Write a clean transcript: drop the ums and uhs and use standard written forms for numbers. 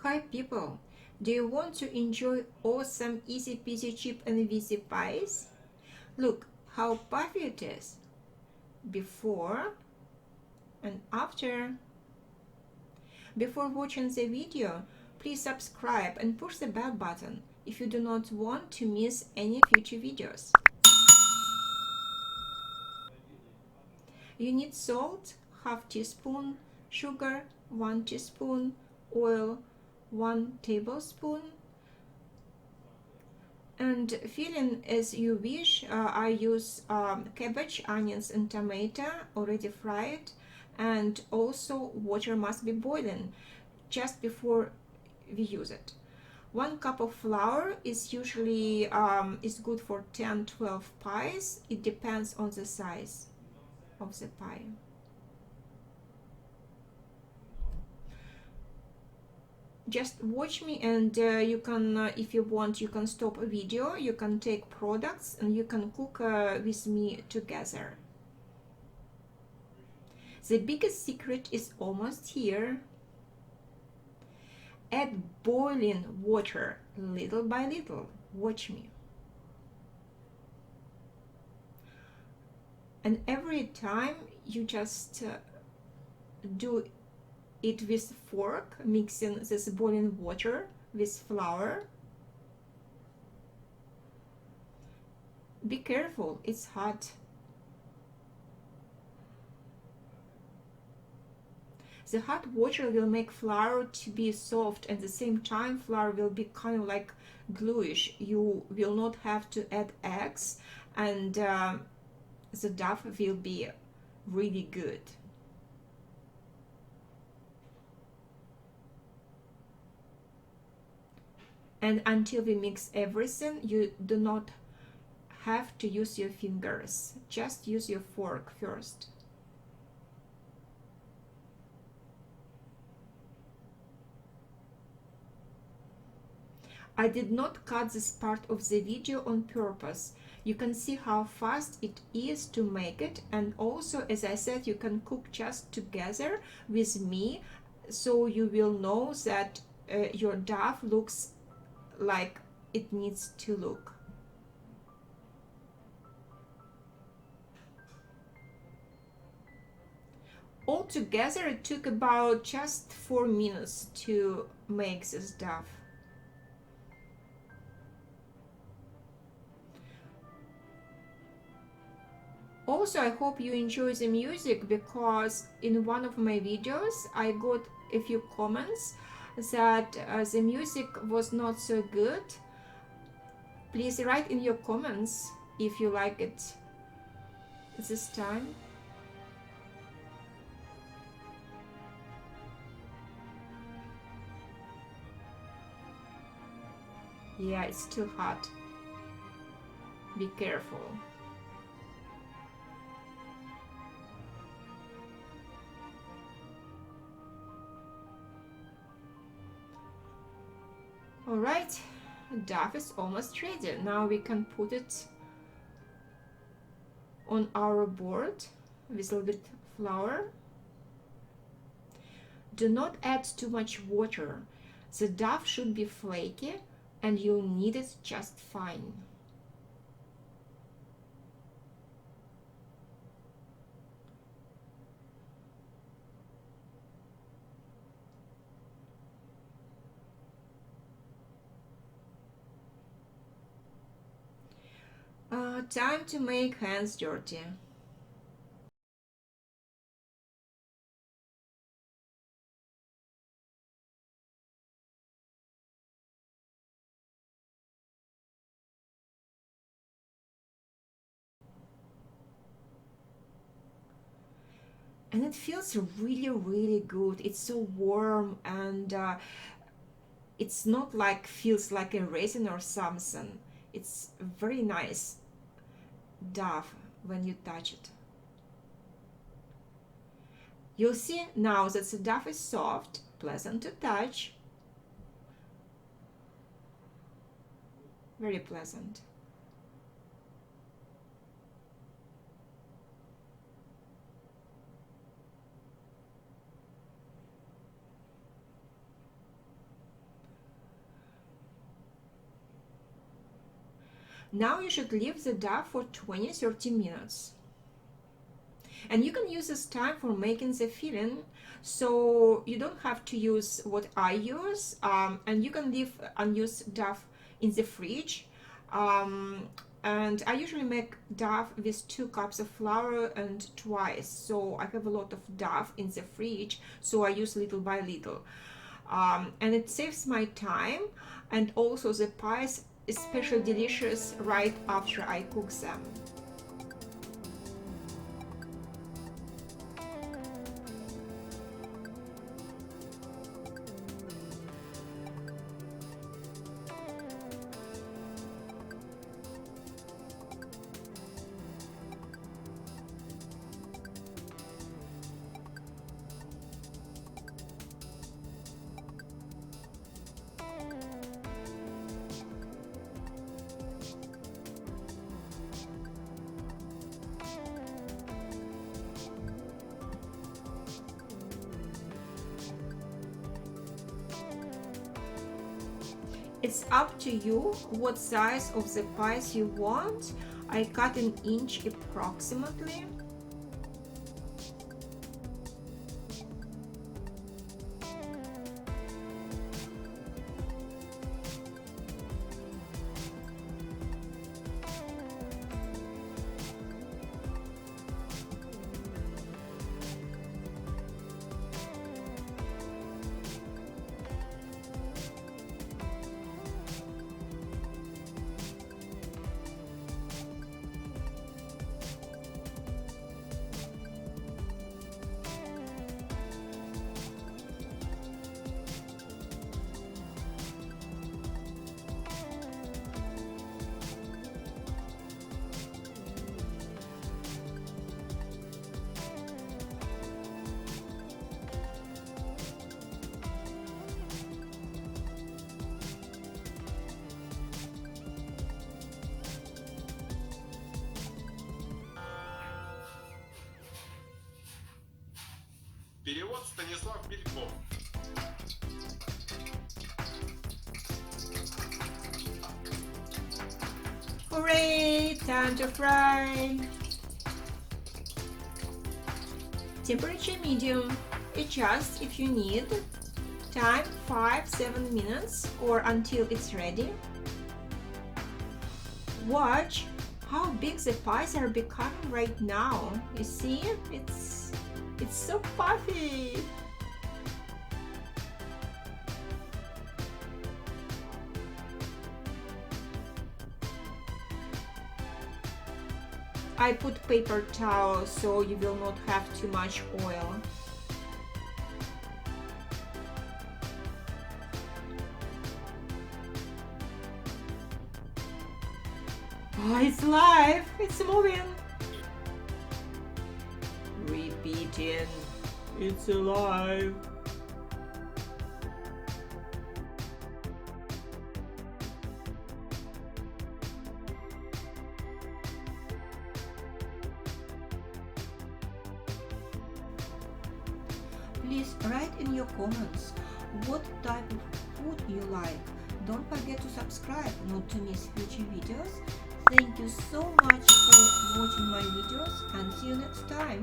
Hi people, do you want to enjoy awesome easy peasy chip and easy pies? Look how puffy it is, before and after. Before watching the video, please subscribe and push the bell button if you do not want to miss any future videos. You need salt, half teaspoon, sugar, 1 teaspoon, oil, 1 tablespoon, and filling as you wish. I use cabbage, onions and tomato already fried, and also water must be boiling just before we use it. 1 cup of flour is usually is good for 10-12 pies. It depends on the size of the pie. Just watch me, and you can, if you want, you can stop a video, you can take products and you can cook with me together. The biggest secret is almost here. Add boiling water little by little. Watch me. And every time you just do it with fork, mixing this boiling water with flour. Be careful, it's hot. The hot water will make flour to be soft, and at the same time flour will be kind of like gluish. You will not have to add eggs, and the dough will be really good. And until we mix everything, you do not have to use your fingers. Just use your fork first. I did not cut this part of the video on purpose. You can see how fast it is to make it, and also, as I said, you can cook just together with me, so you will know that your dough looks like it needs to look. Altogether, it took about just 4 minutes to make this dough. Also, I hope you enjoy the music, because in one of my videos I got a few comments that the music was not so good. Please write in your comments if you like it this time. Yeah, it's too hot. Be careful. Alright, dough is almost ready. Now we can put it on our board with a little bit flour. Do not add too much water. The dough should be flaky and you'll knead it just fine. Time to make hands dirty. And it feels really good. It's so warm, and it's not like feels like a raisin or something. It's very nice dough when you touch it. You'll see now that the dough is soft, pleasant to touch, very pleasant. Now you should leave the dough for 20-30 minutes. And you can use this time for making the filling, so you don't have to use what I use, and you can leave unused dough in the fridge. And I usually make dough with 2 cups of flour and twice, so I have a lot of dough in the fridge, so I use little by little. And it saves my time, and also the pies especially delicious right after I cook them. It's up to you what size of the pies you want. I cut an inch approximately. Перевод Станислав Бельков. Hooray! Time to fry! Temperature medium. Adjust if you need. Time 5-7 minutes or until it's ready. Watch how big the pies are becoming right now. You see? It's so puffy. I put paper towel so you will not have too much oil. Oh, it's live! It's moving! Repeating. It's alive! Please write in your comments what type of food you like. Don't forget to subscribe not to miss future videos. Thank you so much for watching my videos and see you next time.